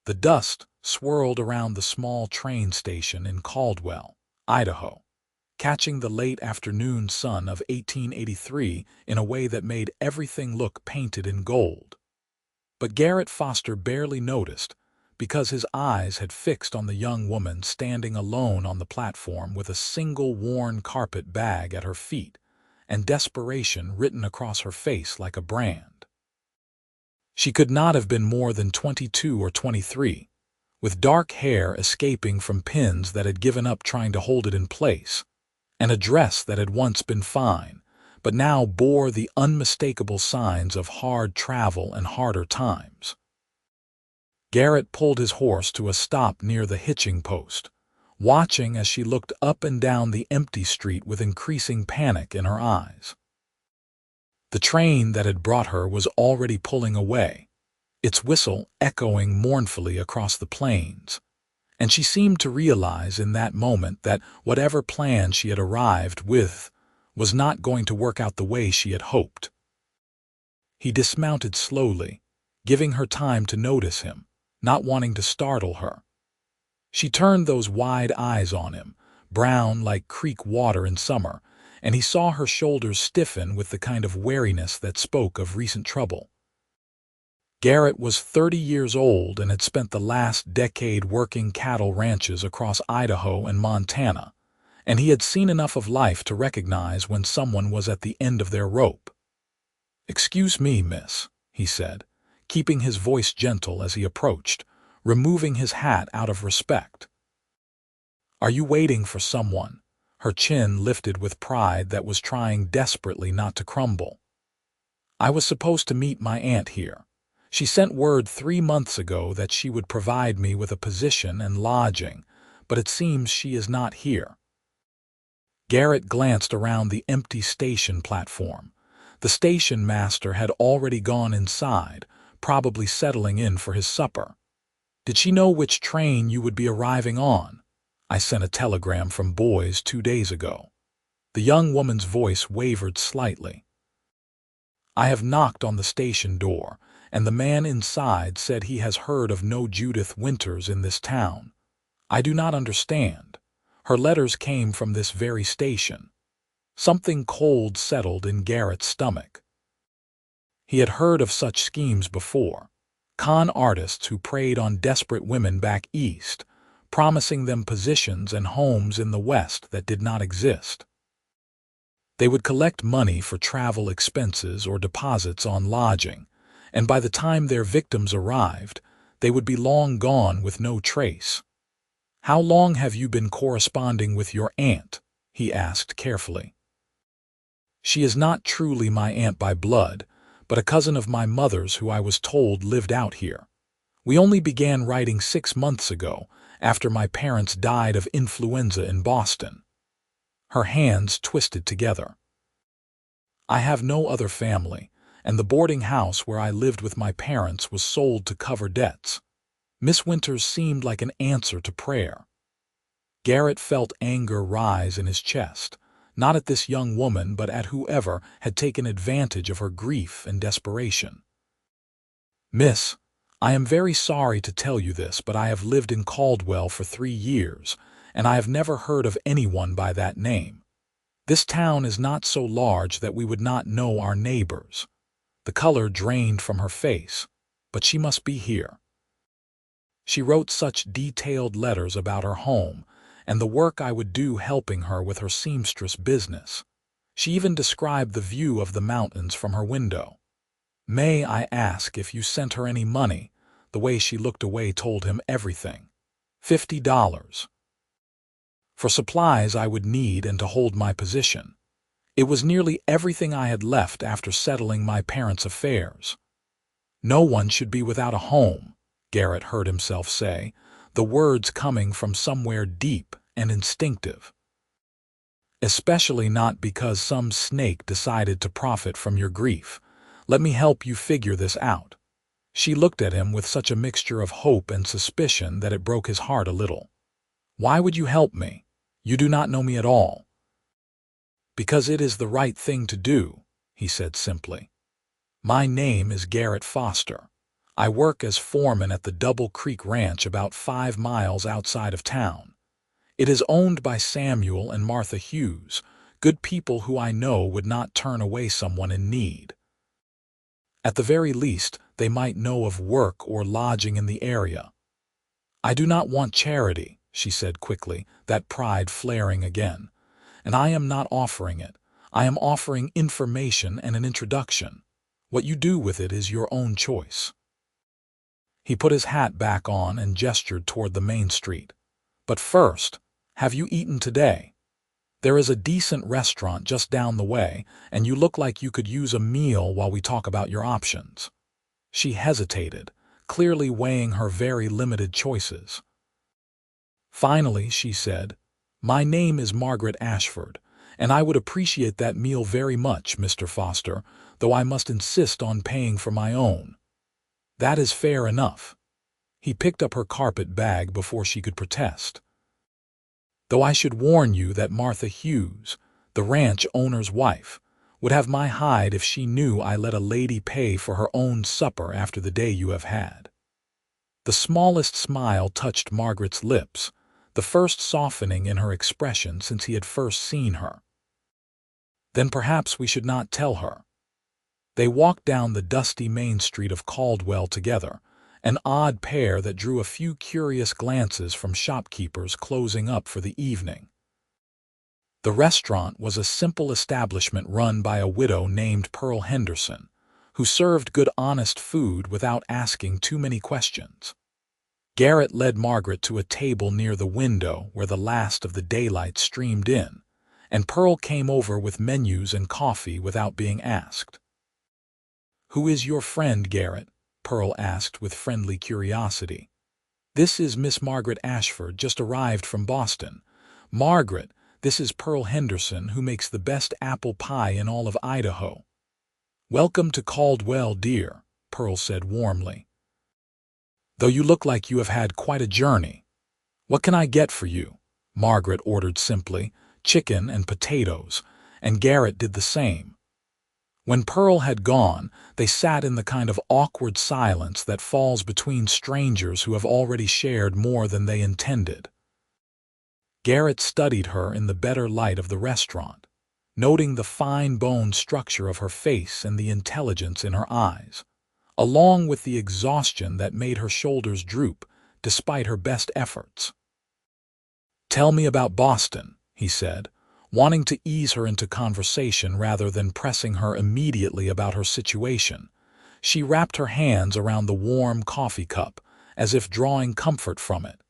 The dust swirled around the small train station in Caldwell, Idaho, catching the late afternoon sun of 1883 in a way that made everything look painted in gold. But Garrett Foster barely noticed, because his eyes had fixed on the young woman standing alone on the platform with a single worn carpet bag at her feet and desperation written across her face like a brand. She could not have been more than 22 or 23, with dark hair escaping from pins that had given up trying to hold it in place, and a dress that had once been fine, but now bore the unmistakable signs of hard travel and harder times. Garrett pulled his horse to a stop near the hitching post, watching as she looked up and down the empty street with increasing panic in her eyes. The train that had brought her was already pulling away, its whistle echoing mournfully across the plains, and she seemed to realize in that moment that whatever plan she had arrived with was not going to work out the way she had hoped. He dismounted slowly, giving her time to notice him, not wanting to startle her. She turned those wide eyes on him, brown like creek water in summer, and he saw her shoulders stiffen with the kind of wariness that spoke of recent trouble. Garrett was 30 years old and had spent the last decade working cattle ranches across Idaho and Montana, and he had seen enough of life to recognize when someone was at the end of their rope. "Excuse me, miss," he said, keeping his voice gentle as he approached, removing his hat out of respect. "Are you waiting for someone?" Her chin lifted with pride that was trying desperately not to crumble. "I was supposed to meet my aunt here. She sent word 3 months ago that she would provide me with a position and lodging, but it seems she is not here." Garrett glanced around the empty station platform. The station master had already gone inside, probably settling in for his supper. "Did she know which train you would be arriving on? I sent a telegram from Boys 2 days ago." The young woman's voice wavered slightly. "I have knocked on the station door, and the man inside said he has heard of no Judith Winters in this town. I do not understand. Her letters came from this very station." Something cold settled in Garrett's stomach. He had heard of such schemes before, con artists who preyed on desperate women back east, promising them positions and homes in the West that did not exist. They would collect money for travel expenses or deposits on lodging, and by the time their victims arrived, they would be long gone with no trace. "How long have you been corresponding with your aunt?" he asked carefully. "She is not truly my aunt by blood, but a cousin of my mother's who I was told lived out here. We only began writing 6 months ago, after my parents died of influenza in Boston." Her hands twisted together. "I have no other family, and the boarding house where I lived with my parents was sold to cover debts." Miss Winters seemed like an answer to prayer. Garrett felt anger rise in his chest, not at this young woman but at whoever had taken advantage of her grief and desperation. "Miss, I am very sorry to tell you this, but I have lived in Caldwell for 3 years, and I have never heard of anyone by that name. This town is not so large that we would not know our neighbors." The color drained from her face, but she must be here. She wrote such detailed letters about her home and the work I would do helping her with her seamstress business. She even described the view of the mountains from her window. "May I ask if you sent her any money?" The way she looked away told him everything. $50. "For supplies I would need and to hold my position. It was nearly everything I had left after settling my parents' affairs." "No one should be without a home," Garrett heard himself say, the words coming from somewhere deep and instinctive. "Especially not because some snake decided to profit from your grief. Let me help you figure this out." She looked at him with such a mixture of hope and suspicion that it broke his heart a little. "Why would you help me? You do not know me at all." "Because it is the right thing to do," he said simply. "My name is Garrett Foster. I work as foreman at the Double Creek Ranch about 5 miles outside of town. It is owned by Samuel and Martha Hughes, good people who I know would not turn away someone in need. At the very least, they might know of work or lodging in the area. I do not want charity, she said quickly, that pride flaring again. And I am not offering it. I am offering information and an introduction. What you do with it is your own choice. He put his hat back on and gestured toward the main street. But first, have you eaten today? There is a decent restaurant just down the way, and you look like you could use a meal while we talk about your options. She hesitated, clearly weighing her very limited choices. Finally, she said, "My name is Margaret Ashford, and I would appreciate that meal very much, Mr. Foster, though I must insist on paying for my own." "That is fair enough." He picked up her carpet bag before she could protest. "Though I should warn you that Martha Hughes, the ranch owner's wife, would have my hide if she knew I let a lady pay for her own supper after the day you have had." The smallest smile touched Margaret's lips, the first softening in her expression since he had first seen her. "Then perhaps we should not tell her." They walked down the dusty main street of Caldwell together, an odd pair that drew a few curious glances from shopkeepers closing up for the evening. The restaurant was a simple establishment run by a widow named Pearl Henderson, who served good honest food without asking too many questions. Garrett led Margaret to a table near the window where the last of the daylight streamed in, and Pearl came over with menus and coffee without being asked. "Who is your friend, Garrett?" Pearl asked with friendly curiosity. "This is Miss Margaret Ashford, just arrived from Boston. Margaret, this is Pearl Henderson, who makes the best apple pie in all of Idaho." "Welcome to Caldwell, dear," Pearl said warmly. "Though you look like you have had quite a journey. What can I get for you?" Margaret ordered simply, chicken and potatoes, and Garrett did the same. When Pearl had gone, they sat in the kind of awkward silence that falls between strangers who have already shared more than they intended. Garrett studied her in the better light of the restaurant, noting the fine-boned structure of her face and the intelligence in her eyes, along with the exhaustion that made her shoulders droop despite her best efforts. "Tell me about Boston," he said, wanting to ease her into conversation rather than pressing her immediately about her situation. She wrapped her hands around the warm coffee cup, as if drawing comfort from it.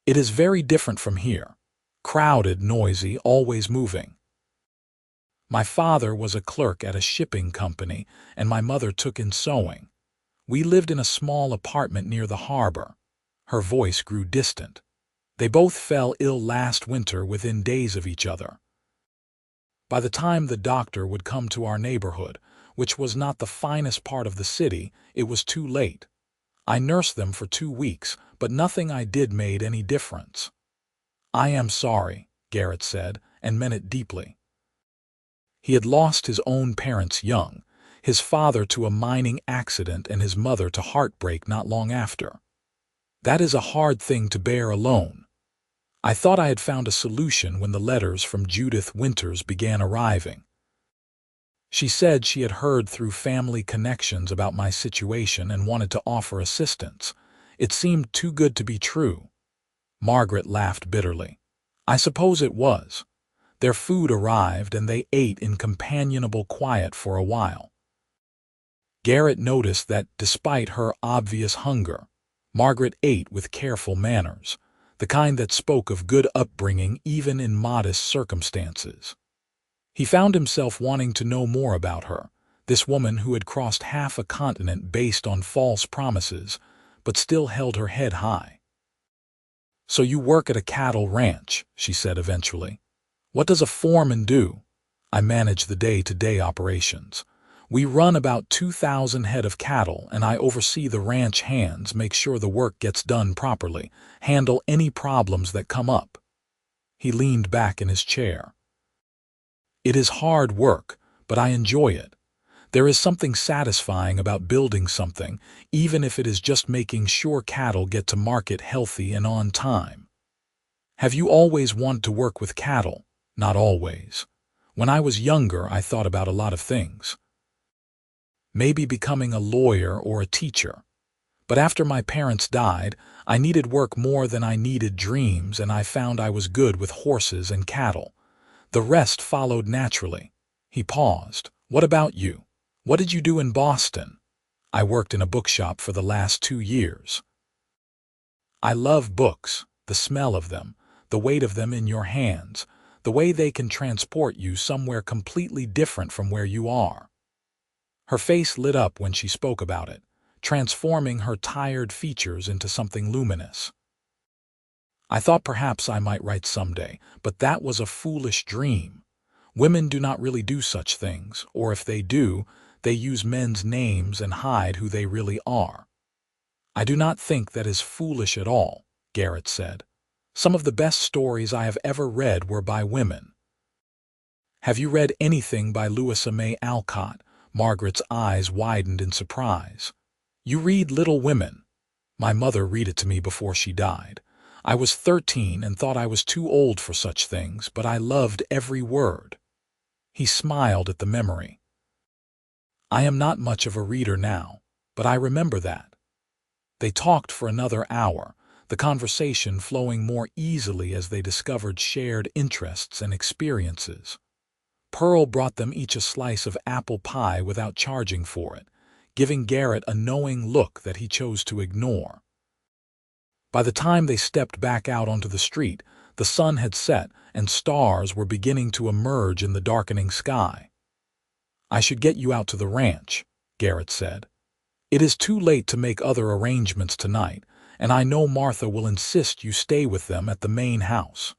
"It is very different from here. Crowded, noisy, always moving. My father was a clerk at a shipping company, and my mother took in sewing. We lived in a small apartment near the harbor." Her voice grew distant. "They both fell ill last winter within days of each other. By the time the doctor would come to our neighborhood, which was not the finest part of the city, it was too late. I nursed them for 2 weeks, but nothing I did made any difference." "I am sorry," Garrett said, and meant it deeply. He had lost his own parents young, his father to a mining accident and his mother to heartbreak not long after. "That is a hard thing to bear alone. I thought I had found a solution when the letters from Judith Winters began arriving. She said she had heard through family connections about my situation and wanted to offer assistance. It seemed too good to be true." Margaret laughed bitterly. "I suppose it was." Their food arrived and they ate in companionable quiet for a while. Garrett noticed that, despite her obvious hunger, Margaret ate with careful manners, the kind that spoke of good upbringing even in modest circumstances. He found himself wanting to know more about her, this woman who had crossed half a continent based on false promises, but still held her head high. "So you work at a cattle ranch," she said eventually. "What does a foreman do?" "I manage the day-to-day operations. We run about 2,000 head of cattle, and I oversee the ranch hands, make sure the work gets done properly, handle any problems that come up." He leaned back in his chair. "It is hard work, but I enjoy it. There is something satisfying about building something, even if it is just making sure cattle get to market healthy and on time. Have you always wanted to work with cattle? Not always. When I was younger, I thought about a lot of things. Maybe becoming a lawyer or a teacher. But after my parents died, I needed work more than I needed dreams, and I found I was good with horses and cattle. The rest followed naturally. He paused. What about you? What did you do in Boston? I worked in a bookshop for the last 2 years. I love books, the smell of them, the weight of them in your hands, the way they can transport you somewhere completely different from where you are. Her face lit up when she spoke about it, transforming her tired features into something luminous. I thought perhaps I might write someday, but that was a foolish dream. Women do not really do such things, or if they do, they use men's names and hide who they really are. I do not think that is foolish at all, Garrett said. Some of the best stories I have ever read were by women. Have you read anything by Louisa May Alcott? Margaret's eyes widened in surprise. You read Little Women. My mother read it to me before she died. I was 13 and thought I was too old for such things, but I loved every word. He smiled at the memory. I am not much of a reader now, but I remember that. They talked for another hour, the conversation flowing more easily as they discovered shared interests and experiences. Pearl brought them each a slice of apple pie without charging for it, giving Garrett a knowing look that he chose to ignore. By the time they stepped back out onto the street, the sun had set and stars were beginning to emerge in the darkening sky. I should get you out to the ranch, Garrett said. It is too late to make other arrangements tonight, and I know Martha will insist you stay with them at the main house.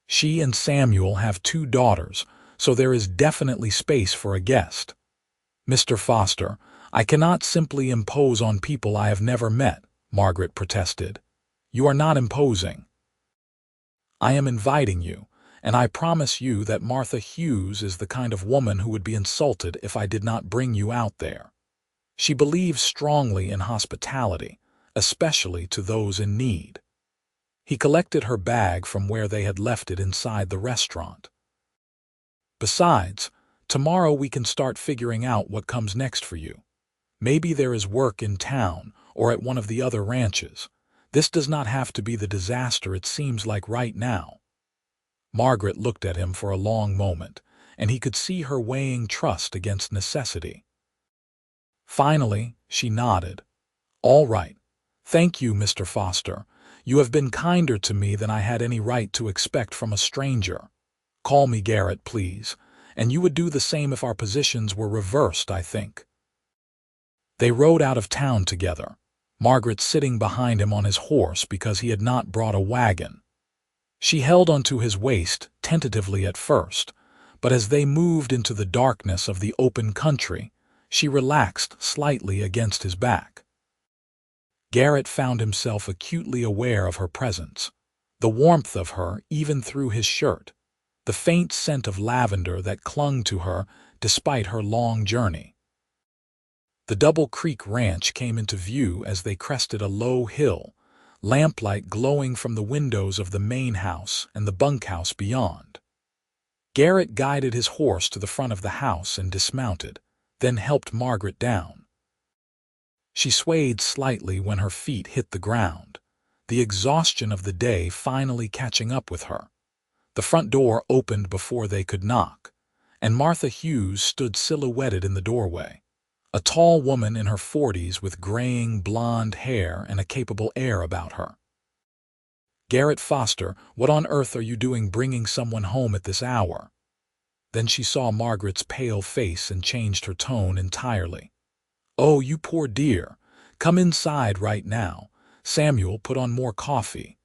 She and Samuel have 2 daughters, so there is definitely space for a guest. Mr. Foster, I cannot simply impose on people I have never met, Margaret protested. You are not imposing. I am inviting you, and I promise you that Martha Hughes is the kind of woman who would be insulted if I did not bring you out there. She believes strongly in hospitality, especially to those in need. He collected her bag from where they had left it inside the restaurant. Besides, tomorrow we can start figuring out what comes next for you. Maybe there is work in town or at one of the other ranches. This does not have to be the disaster it seems like right now. Margaret looked at him for a long moment, and he could see her weighing trust against necessity. Finally, she nodded. All right. Thank you, Mr. Foster. You have been kinder to me than I had any right to expect from a stranger. Call me Garrett, please, and you would do the same if our positions were reversed, I think. They rode out of town together, Margaret sitting behind him on his horse because he had not brought a wagon. She held onto his waist tentatively at first, but as they moved into the darkness of the open country, she relaxed slightly against his back. Garrett found himself acutely aware of her presence, the warmth of her even through his shirt, the faint scent of lavender that clung to her despite her long journey. The Double Creek Ranch came into view as they crested a low hill, lamplight glowing from the windows of the main house and the bunkhouse beyond. Garrett guided his horse to the front of the house and dismounted, then helped Margaret down. She swayed slightly when her feet hit the ground, the exhaustion of the day finally catching up with her. The front door opened before they could knock, and Martha Hughes stood silhouetted in the doorway, a tall woman in her 40s with graying blonde hair and a capable air about her. Garrett Foster, what on earth are you doing bringing someone home at this hour? Then she saw Margaret's pale face and changed her tone entirely. Oh, you poor dear. Come inside right now. Samuel, put on more coffee.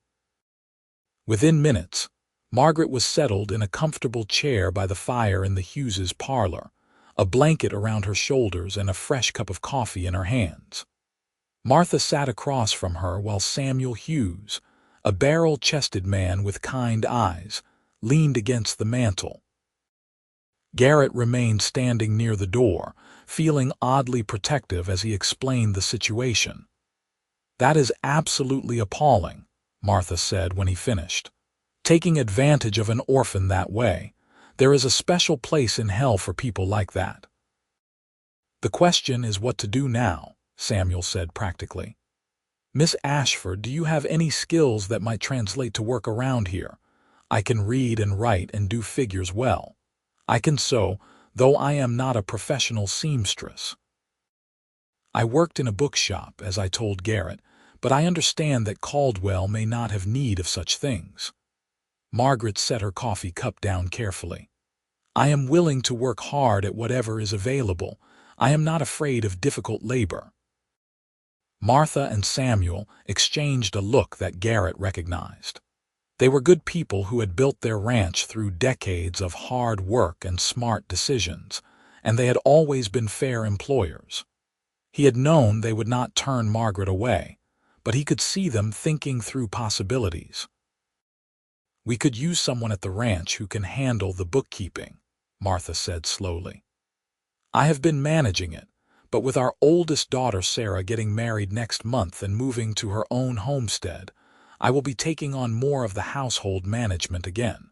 Within minutes, Margaret was settled in a comfortable chair by the fire in the Hughes' parlor, a blanket around her shoulders and a fresh cup of coffee in her hands. Martha sat across from her while Samuel Hughes, a barrel-chested man with kind eyes, leaned against the mantel. Garrett remained standing near the door, feeling oddly protective as he explained the situation. "That is absolutely appalling," Martha said when he finished. "Taking advantage of an orphan that way. There is a special place in hell for people like that." "The question is what to do now," Samuel said practically. "Miss Ashford, do you have any skills that might translate to work around here? I can read and write and do figures well. I can sew, though I am not a professional seamstress." "I worked in a bookshop, as I told Garrett, but I understand that Caldwell may not have need of such things." Margaret set her coffee cup down carefully. "I am willing to work hard at whatever is available. I am not afraid of difficult labor." Martha and Samuel exchanged a look that Garrett recognized. They were good people who had built their ranch through decades of hard work and smart decisions, and they had always been fair employers. He had known they would not turn Margaret away, but he could see them thinking through possibilities. "We could use someone at the ranch who can handle the bookkeeping," Martha said slowly. "I have been managing it, but with our oldest daughter Sarah getting married next month and moving to her own homestead, I will be taking on more of the household management again.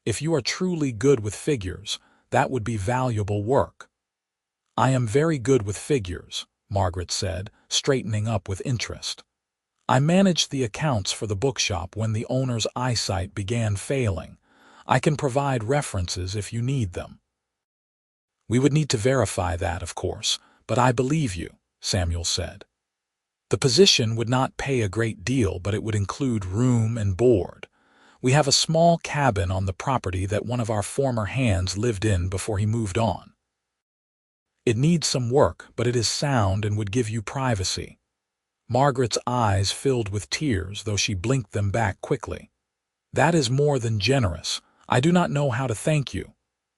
If you are truly good with figures, that would be valuable work." "I am very good with figures," Margaret said, straightening up with interest. "I managed the accounts for the bookshop when the owner's eyesight began failing. I can provide references if you need them." "We would need to verify that, of course, but I believe you," Samuel said. "The position would not pay a great deal, but it would include room and board. We have a small cabin on the property that one of our former hands lived in before he moved on. It needs some work, but it is sound and would give you privacy." Margaret's eyes filled with tears, though she blinked them back quickly. "That is more than generous. I do not know how to thank you."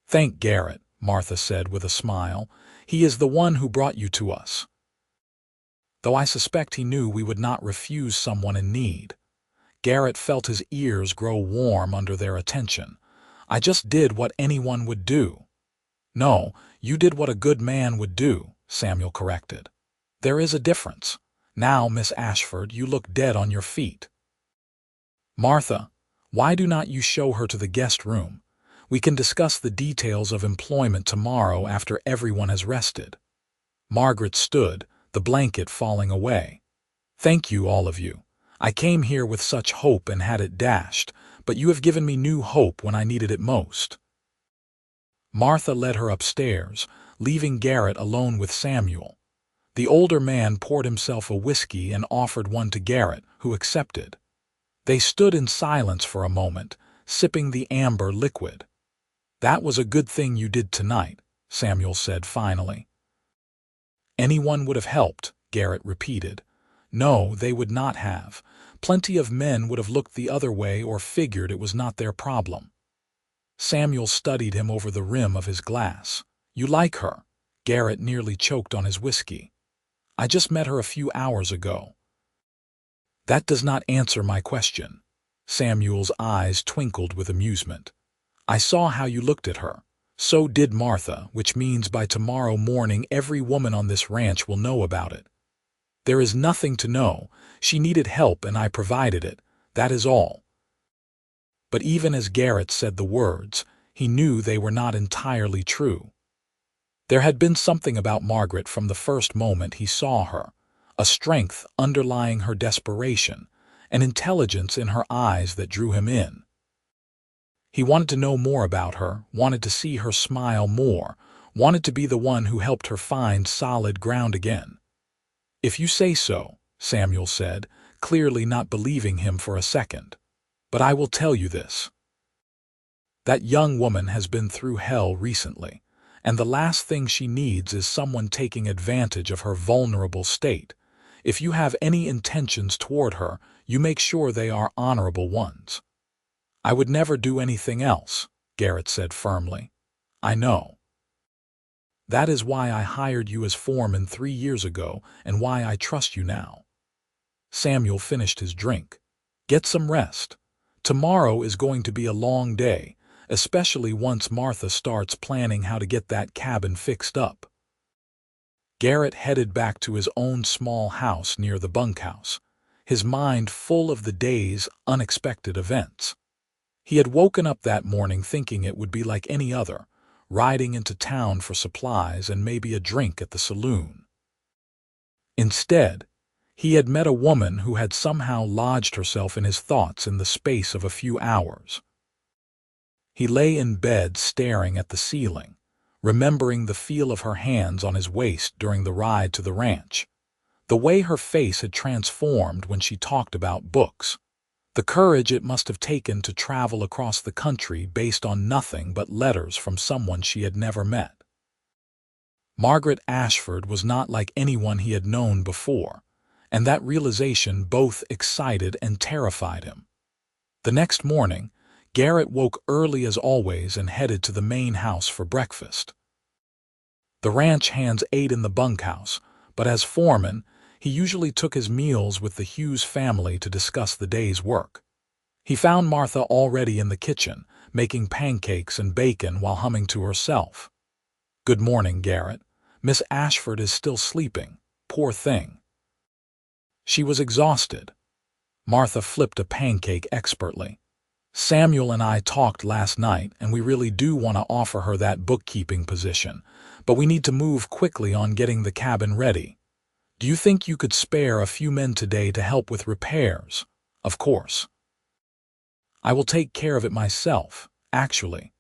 "Thank Garrett," Martha said with a smile. "He is the one who brought you to us. Though I suspect he knew we would not refuse someone in need." Garrett felt his ears grow warm under their attention. "I just did what anyone would do." "No, you did what a good man would do," Samuel corrected. "There is a difference. Now, Miss Ashford, you look dead on your feet." "Martha, why do not you show her to the guest room? We can discuss the details of employment tomorrow after everyone has rested." Margaret stood, the blanket falling away. "Thank you, all of you. I came here with such hope and had it dashed, but you have given me new hope when I needed it most." Martha led her upstairs, leaving Garrett alone with Samuel. The older man poured himself a whiskey and offered one to Garrett, who accepted. They stood in silence for a moment, sipping the amber liquid. "That was a good thing you did tonight," Samuel said finally. "Anyone would have helped," Garrett repeated. "No, they would not have. Plenty of men would have looked the other way or figured it was not their problem." Samuel studied him over the rim of his glass. "You like her?" Garrett nearly choked on his whiskey. "I just met her a few hours ago." "That does not answer my question." Samuel's eyes twinkled with amusement. "I saw how you looked at her. So did Martha, which means by tomorrow morning every woman on this ranch will know about it. There is nothing to know. She needed help and I provided it. That is all." But even as Garrett said the words, he knew they were not entirely true. There had been something about Margaret from the first moment he saw her, a strength underlying her desperation, an intelligence in her eyes that drew him in. He wanted to know more about her, wanted to see her smile more, wanted to be the one who helped her find solid ground again. "If you say so," Samuel said, clearly not believing him for a second. "But I will tell you this. That young woman has been through hell recently, and the last thing she needs is someone taking advantage of her vulnerable state. If you have any intentions toward her, you make sure they are honorable ones." "I would never do anything else," Garrett said firmly. "I know. That is why I hired you as foreman 3 years ago and why I trust you now." Samuel finished his drink. "Get some rest. Tomorrow is going to be a long day, especially once Martha starts planning how to get that cabin fixed up. Garrett headed back to his own small house near the bunkhouse, his mind full of the day's unexpected events. He had woken up that morning thinking it would be like any other, riding into town for supplies and maybe a drink at the saloon. Instead, he had met a woman who had somehow lodged herself in his thoughts in the space of a few hours. He lay in bed staring at the ceiling, remembering the feel of her hands on his waist during the ride to the ranch, the way her face had transformed when she talked about books, the courage it must have taken to travel across the country based on nothing but letters from someone she had never met. Margaret Ashford was not like anyone he had known before, and that realization both excited and terrified him. The next morning, Garrett woke early as always and headed to the main house for breakfast. The ranch hands ate in the bunkhouse, but as foreman, he usually took his meals with the Hughes family to discuss the day's work. He found Martha already in the kitchen, making pancakes and bacon while humming to herself. "Good morning, Garrett. Miss Ashford is still sleeping. Poor thing." She was exhausted. Martha flipped a pancake expertly. "Samuel and I talked last night, and we really do want to offer her that bookkeeping position, but we need to move quickly on getting the cabin ready. Do you think you could spare a few men today to help with repairs?" "Of course. I will take care of it myself, actually.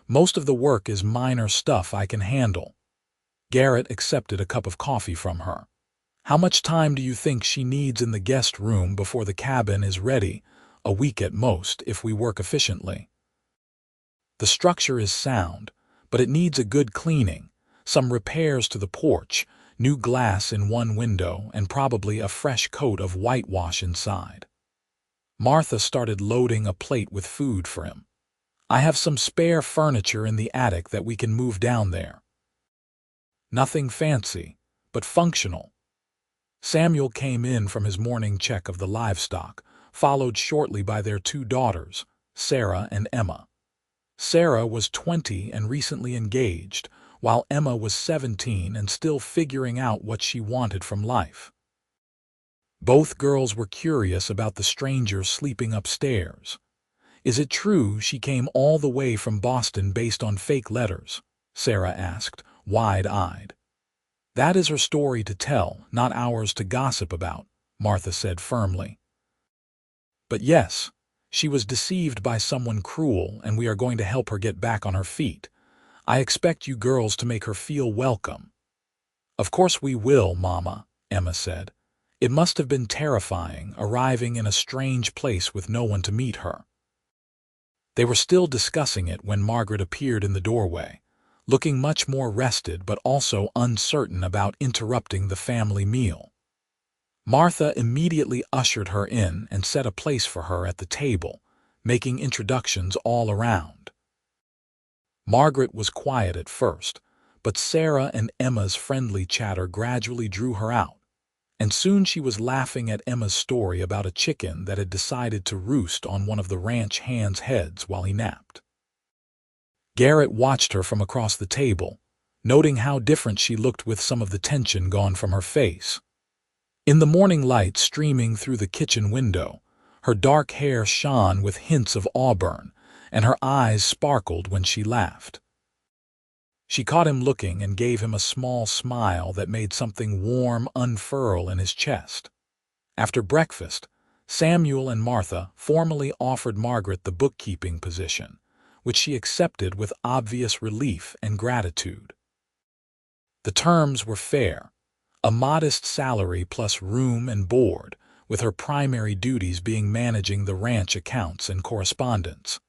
Most of the work is minor stuff I can handle." Garrett accepted a cup of coffee from her. "How much time do you think she needs in the guest room before the cabin is ready?" "A week at most, if we work efficiently." "The structure is sound, but it needs a good cleaning, some repairs to the porch, new glass in one window, and probably a fresh coat of whitewash inside." Martha started loading a plate with food for him. "I have some spare furniture in the attic that we can move down there. Nothing fancy, but functional." Samuel came in from his morning check of the livestock, followed shortly by their two daughters, Sarah and Emma. Sarah was 20 and recently engaged, while Emma was 17 and still figuring out what she wanted from life. Both girls were curious about the stranger sleeping upstairs. "Is it true she came all the way from Boston based on fake letters?" Sarah asked, wide-eyed. "That is her story to tell, not ours to gossip about," Martha said firmly. "But yes, she was deceived by someone cruel, and we are going to help her get back on her feet. I expect you girls to make her feel welcome." "Of course we will, Mama," Emma said. It must have been terrifying, arriving in a strange place with no one to meet her. They were still discussing it when Margaret appeared in the doorway, looking much more rested but also uncertain about interrupting the family meal. Martha immediately ushered her in and set a place for her at the table, making introductions all around. Margaret was quiet at first, but Sarah and Emma's friendly chatter gradually drew her out, and soon she was laughing at Emma's story about a chicken that had decided to roost on one of the ranch hands' heads while he napped. Garrett watched her from across the table, noting how different she looked with some of the tension gone from her face. In the morning light streaming through the kitchen window, her dark hair shone with hints of auburn, and her eyes sparkled when she laughed. She caught him looking and gave him a small smile that made something warm unfurl in his chest. After breakfast, Samuel and Martha formally offered Margaret the bookkeeping position, which she accepted with obvious relief and gratitude. The terms were fair, a modest salary plus room and board, with her primary duties being managing the ranch accounts and correspondence.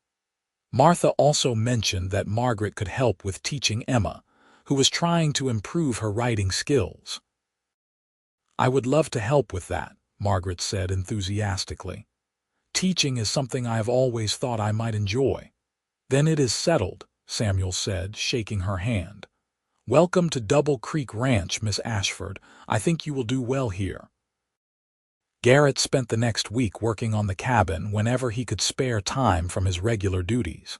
Martha also mentioned that Margaret could help with teaching Emma, who was trying to improve her writing skills. "I would love to help with that," Margaret said enthusiastically. "Teaching is something I have always thought I might enjoy." "Then it is settled," Samuel said, shaking her hand. "Welcome to Double Creek Ranch, Miss Ashford. I think you will do well here." Garrett spent the next week working on the cabin whenever he could spare time from his regular duties.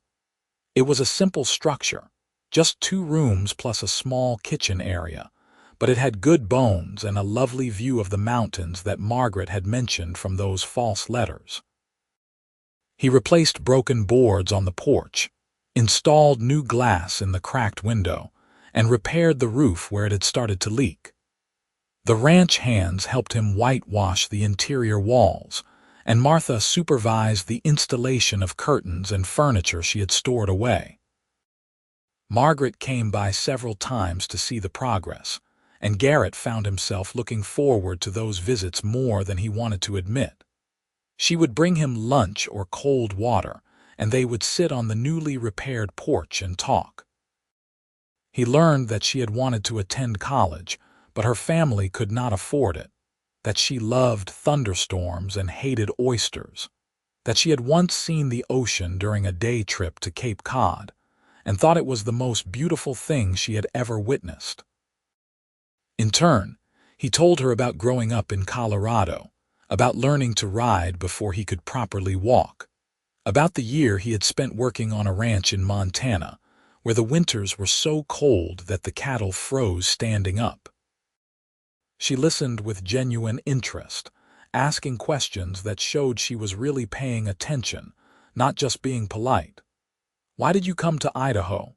It was a simple structure, just 2 rooms plus a small kitchen area, but it had good bones and a lovely view of the mountains that Margaret had mentioned from those false letters. He replaced broken boards on the porch, installed new glass in the cracked window, and repaired the roof where it had started to leak. The ranch hands helped him whitewash the interior walls, and Martha supervised the installation of curtains and furniture she had stored away. Margaret came by several times to see the progress, and Garrett found himself looking forward to those visits more than he wanted to admit. She would bring him lunch or cold water, and they would sit on the newly repaired porch and talk. He learned that she had wanted to attend college, but her family could not afford it, that she loved thunderstorms and hated oysters, that she had once seen the ocean during a day trip to Cape Cod, and thought it was the most beautiful thing she had ever witnessed. In turn, he told her about growing up in Colorado, about learning to ride before he could properly walk, about the year he had spent working on a ranch in Montana, where the winters were so cold that the cattle froze standing up. She listened with genuine interest, asking questions that showed she was really paying attention, not just being polite. "Why did you come to Idaho?"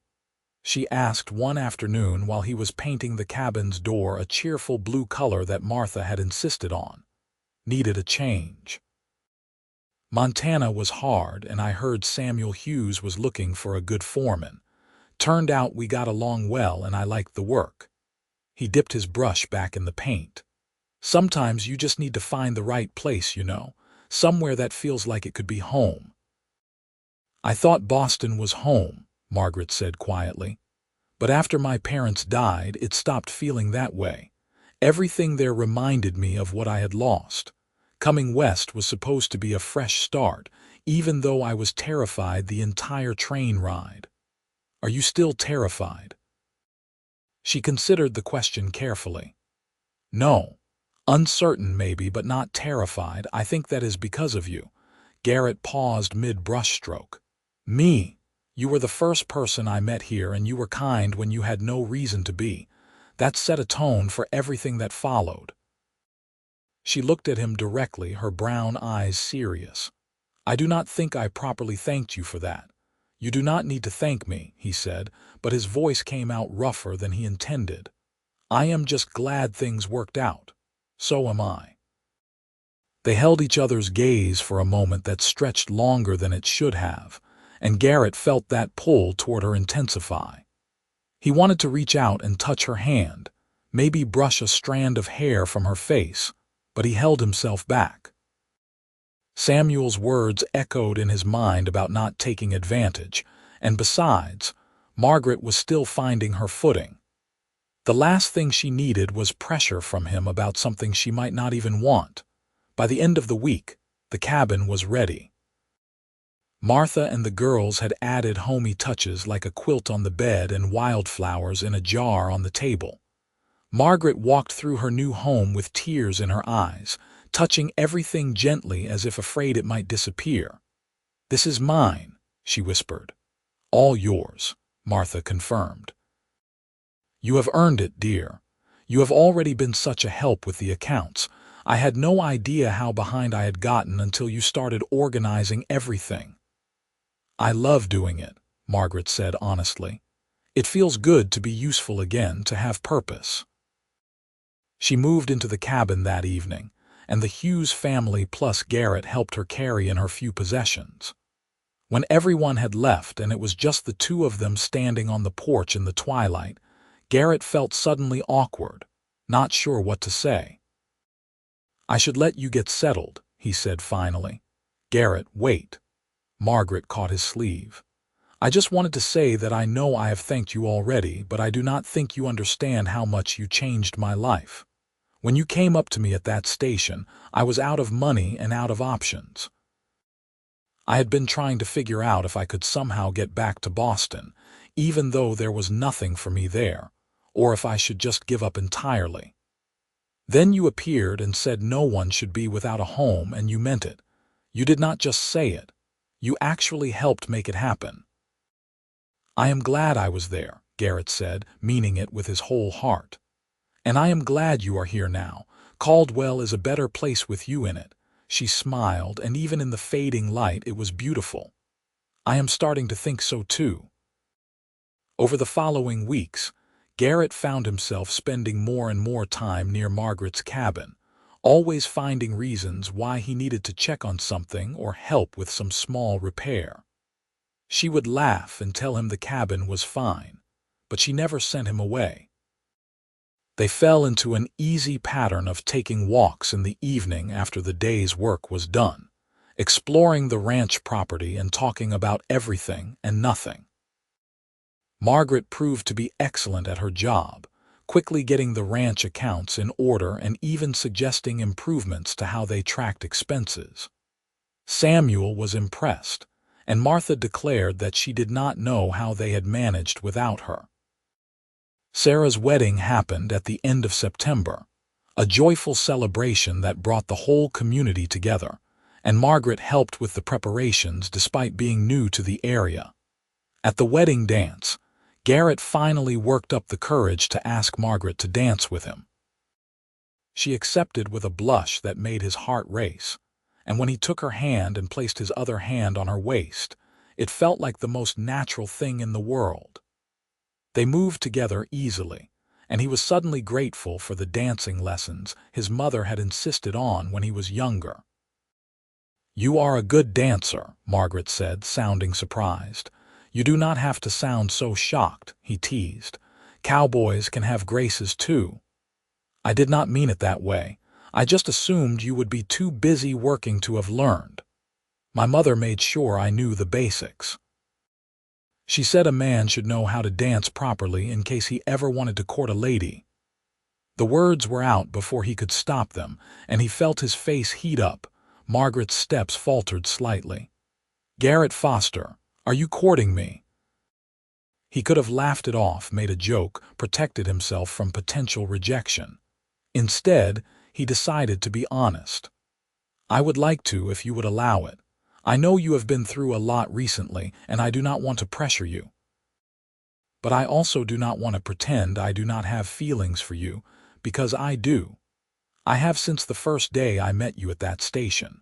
she asked one afternoon while he was painting the cabin's door a cheerful blue color that Martha had insisted on. "Needed a change. Montana was hard, and I heard Samuel Hughes was looking for a good foreman. Turned out we got along well and I liked the work." He dipped his brush back in the paint. "Sometimes you just need to find the right place, somewhere that feels like it could be home." "I thought Boston was home," Margaret said quietly. "But after my parents died, it stopped feeling that way. Everything there reminded me of what I had lost. Coming west was supposed to be a fresh start, even though I was terrified the entire train ride." "Are you still terrified?" She considered the question carefully. "No. Uncertain maybe, but not terrified. I think that is because of you." Garrett paused mid-brushstroke. "Me? You were the first person I met here, and you were kind when you had no reason to be. That set a tone for everything that followed." She looked at him directly, her brown eyes serious. "I do not think I properly thanked you for that." "You do not need to thank me," he said, but his voice came out rougher than he intended. "I am just glad things worked out. So am I." They held each other's gaze for a moment that stretched longer than it should have, and Garrett felt that pull toward her intensify. He wanted to reach out and touch her hand, maybe brush a strand of hair from her face, but he held himself back. Samuel's words echoed in his mind about not taking advantage, and besides, Margaret was still finding her footing. The last thing she needed was pressure from him about something she might not even want. By the end of the week, the cabin was ready. Martha and the girls had added homey touches like a quilt on the bed and wildflowers in a jar on the table. Margaret walked through her new home with tears in her eyes, touching everything gently as if afraid it might disappear. "This is mine," she whispered. "All yours," Martha confirmed. "You have earned it, dear. You have already been such a help with the accounts. I had no idea how behind I had gotten until you started organizing everything." "I love doing it," Margaret said honestly. "It feels good to be useful again, to have purpose." She moved into the cabin that evening, and the Hughes family plus Garrett helped her carry in her few possessions. When everyone had left and it was just the two of them standing on the porch in the twilight, Garrett felt suddenly awkward, not sure what to say. "I should let you get settled," he said finally. "Garrett, wait." Margaret caught his sleeve. "I just wanted to say that I know I have thanked you already, but I do not think you understand how much you changed my life. When you came up to me at that station, I was out of money and out of options. I had been trying to figure out if I could somehow get back to Boston, even though there was nothing for me there, or if I should just give up entirely. Then you appeared and said no one should be without a home, and you meant it. You did not just say it. You actually helped make it happen." "I am glad I was there," Garrett said, meaning it with his whole heart. "And I am glad you are here now. Caldwell is a better place with you in it." She smiled, and even in the fading light it was beautiful. "I am starting to think so too." Over the following weeks, Garrett found himself spending more and more time near Margaret's cabin, always finding reasons why he needed to check on something or help with some small repair. She would laugh and tell him the cabin was fine, but she never sent him away. They fell into an easy pattern of taking walks in the evening after the day's work was done, exploring the ranch property and talking about everything and nothing. Margaret proved to be excellent at her job, quickly getting the ranch accounts in order and even suggesting improvements to how they tracked expenses. Samuel was impressed, and Martha declared that she did not know how they had managed without her. Sarah's wedding happened at the end of September, a joyful celebration that brought the whole community together, and Margaret helped with the preparations despite being new to the area. At the wedding dance, Garrett finally worked up the courage to ask Margaret to dance with him. She accepted with a blush that made his heart race, and when he took her hand and placed his other hand on her waist, it felt like the most natural thing in the world. They moved together easily, and he was suddenly grateful for the dancing lessons his mother had insisted on when he was younger. "You are a good dancer," Margaret said, sounding surprised. "You do not have to sound so shocked," he teased. "Cowboys can have graces too." "I did not mean it that way. I just assumed you would be too busy working to have learned. My mother made sure I knew the basics. She said a man should know how to dance properly in case he ever wanted to court a lady." The words were out before he could stop them, and he felt his face heat up. Margaret's steps faltered slightly. "Garrett Foster, are you courting me?" He could have laughed it off, made a joke, protected himself from potential rejection. Instead, he decided to be honest. "I would like to if you would allow it. I know you have been through a lot recently, and I do not want to pressure you. But I also do not want to pretend I do not have feelings for you, because I do. I have since the first day I met you at that station."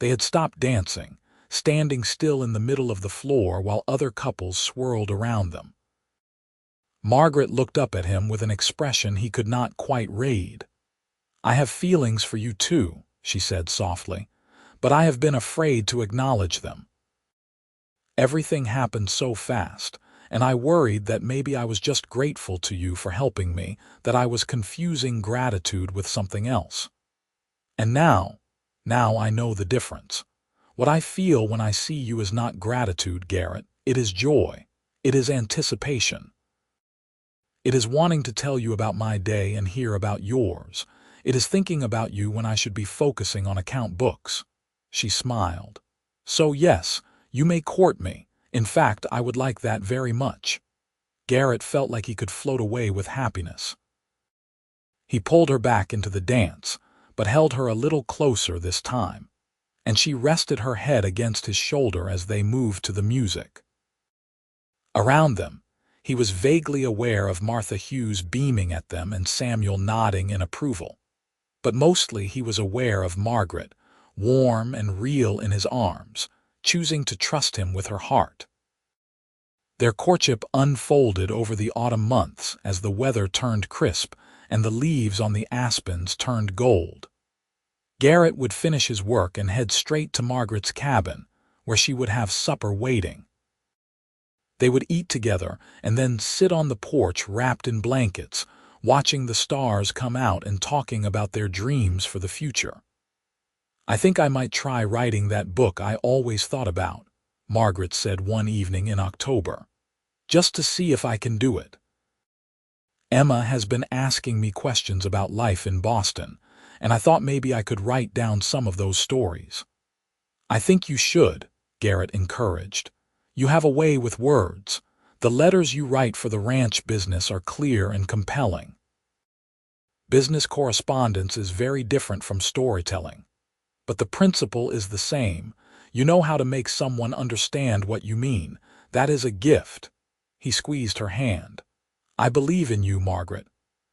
They had stopped dancing, standing still in the middle of the floor while other couples swirled around them. Margaret looked up at him with an expression he could not quite read. "I have feelings for you too," she said softly, "but I have been afraid to acknowledge them. Everything happened so fast, and I worried that maybe I was just grateful to you for helping me, that I was confusing gratitude with something else. And now I know the difference. What I feel when I see you is not gratitude, Garrett. It is joy. It is anticipation. It is wanting to tell you about my day and hear about yours. It is thinking about you when I should be focusing on account books." She smiled. "So yes, you may court me. In fact, I would like that very much." Garrett felt like he could float away with happiness. He pulled her back into the dance, but held her a little closer this time, and she rested her head against his shoulder as they moved to the music. Around them, he was vaguely aware of Martha Hughes beaming at them and Samuel nodding in approval. But mostly he was aware of Margaret, warm and real in his arms, choosing to trust him with her heart. Their courtship unfolded over the autumn months as the weather turned crisp and the leaves on the aspens turned gold. Garrett would finish his work and head straight to Margaret's cabin, where she would have supper waiting. They would eat together and then sit on the porch wrapped in blankets, watching the stars come out and talking about their dreams for the future. "I think I might try writing that book I always thought about," Margaret said one evening in October, "just to see if I can do it. Emma has been asking me questions about life in Boston, and I thought maybe I could write down some of those stories." "I think you should," Garrett encouraged. "You have a way with words. The letters you write for the ranch business are clear and compelling." Business correspondence is very different from storytelling, but the principle is the same. You know how to make someone understand what you mean. That is a gift. He squeezed her hand. "I believe in you, Margaret."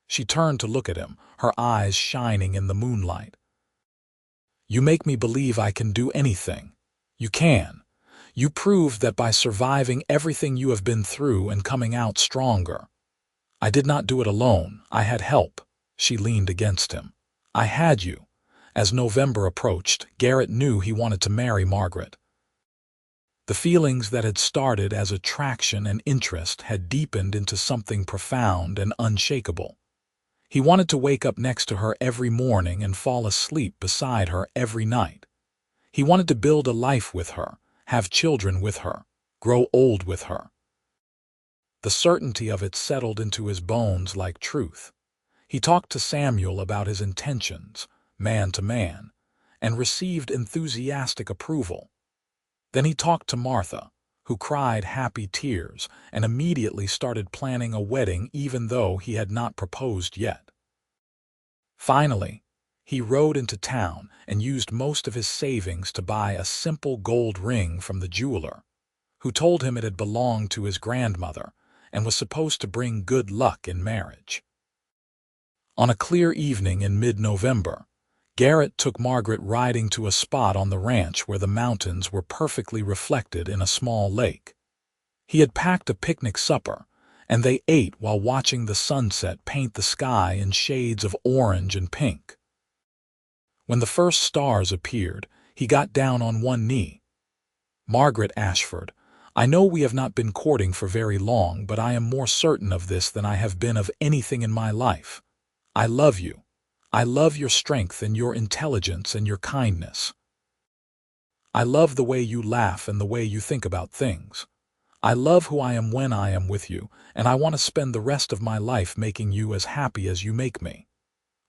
She turned to look at him, her eyes shining in the moonlight. "You make me believe I can do anything. You can. You proved that by surviving everything you have been through and coming out stronger." "I did not do it alone. I had help." She leaned against him. "I had you." As November approached, Garrett knew he wanted to marry Margaret. The feelings that had started as attraction and interest had deepened into something profound and unshakable. He wanted to wake up next to her every morning and fall asleep beside her every night. He wanted to build a life with her, have children with her, grow old with her. The certainty of it settled into his bones like truth. He talked to Samuel about his intentions, man to man, and received enthusiastic approval. Then he talked to Martha, who cried happy tears and immediately started planning a wedding even though he had not proposed yet. Finally, he rode into town and used most of his savings to buy a simple gold ring from the jeweler, who told him it had belonged to his grandmother and was supposed to bring good luck in marriage. On a clear evening in mid-November, Garrett took Margaret riding to a spot on the ranch where the mountains were perfectly reflected in a small lake. He had packed a picnic supper, and they ate while watching the sunset paint the sky in shades of orange and pink. When the first stars appeared, he got down on one knee. "Margaret Ashford, I know we have not been courting for very long, but I am more certain of this than I have been of anything in my life. I love you. I love your strength and your intelligence and your kindness. I love the way you laugh and the way you think about things. I love who I am when I am with you, and I want to spend the rest of my life making you as happy as you make me.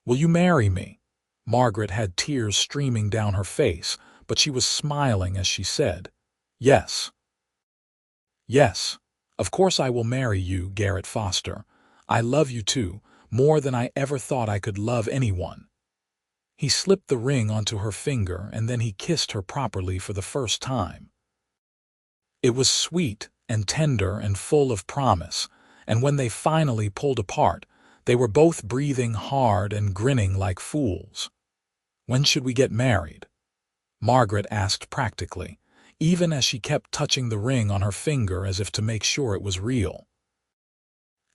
Will you marry me?" Margaret had tears streaming down her face, but she was smiling as she said, "Yes. Yes, of course I will marry you, Garrett Foster. I love you too, more than I ever thought I could love anyone." He slipped the ring onto her finger and then he kissed her properly for the first time. It was sweet and tender and full of promise, and when they finally pulled apart, they were both breathing hard and grinning like fools. "When should we get married?" Margaret asked practically, even as she kept touching the ring on her finger as if to make sure it was real.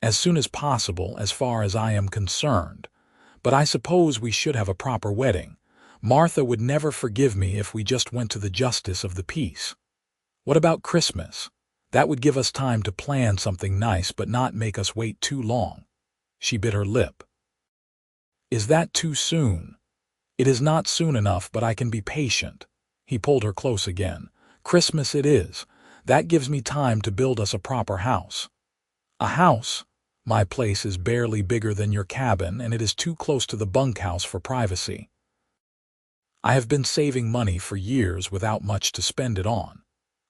"As soon as possible, as far as I am concerned. But I suppose we should have a proper wedding. Martha would never forgive me if we just went to the justice of the peace. What about Christmas? That would give us time to plan something nice but not make us wait too long." She bit her lip. "Is that too soon?" "It is not soon enough, but I can be patient." He pulled her close again. "Christmas it is. That gives me time to build us a proper house." "A house? My place is barely bigger than your cabin, and it is too close to the bunkhouse for privacy. I have been saving money for years without much to spend it on.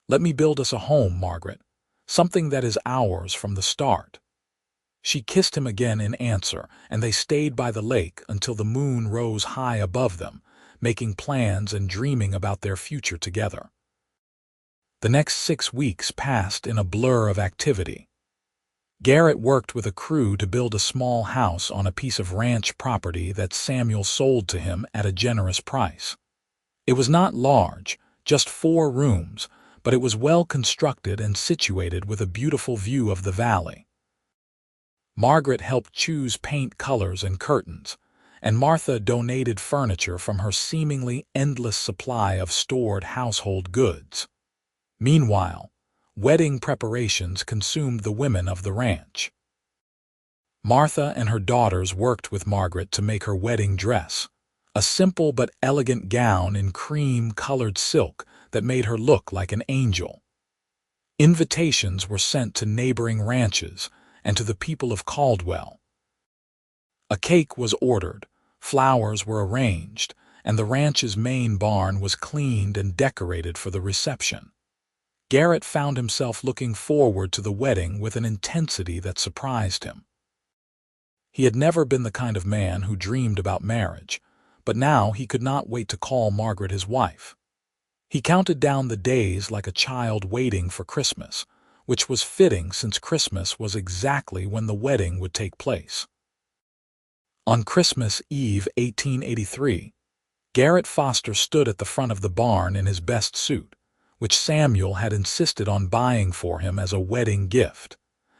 Let me build us a home, Margaret, something that is ours from the start." She kissed him again in answer, and they stayed by the lake until the moon rose high above them, making plans and dreaming about their future together. The next 6 weeks passed in a blur of activity. Garrett worked with a crew to build a small house on a piece of ranch property that Samuel sold to him at a generous price. It was not large, just 4 rooms, but it was well constructed and situated with a beautiful view of the valley. Margaret helped choose paint colors and curtains, and Martha donated furniture from her seemingly endless supply of stored household goods. Meanwhile, wedding preparations consumed the women of the ranch. Martha and her daughters worked with Margaret to make her wedding dress, a simple but elegant gown in cream-colored silk that made her look like an angel. Invitations were sent to neighboring ranches and to the people of Caldwell. A cake was ordered, flowers were arranged, and the ranch's main barn was cleaned and decorated for the reception. Garrett found himself looking forward to the wedding with an intensity that surprised him. He had never been the kind of man who dreamed about marriage, but now he could not wait to call Margaret his wife. He counted down the days like a child waiting for Christmas, which was fitting since Christmas was exactly when the wedding would take place. On Christmas Eve 1883, Garrett Foster stood at the front of the barn in his best suit, which Samuel had insisted on buying for him as a wedding gift,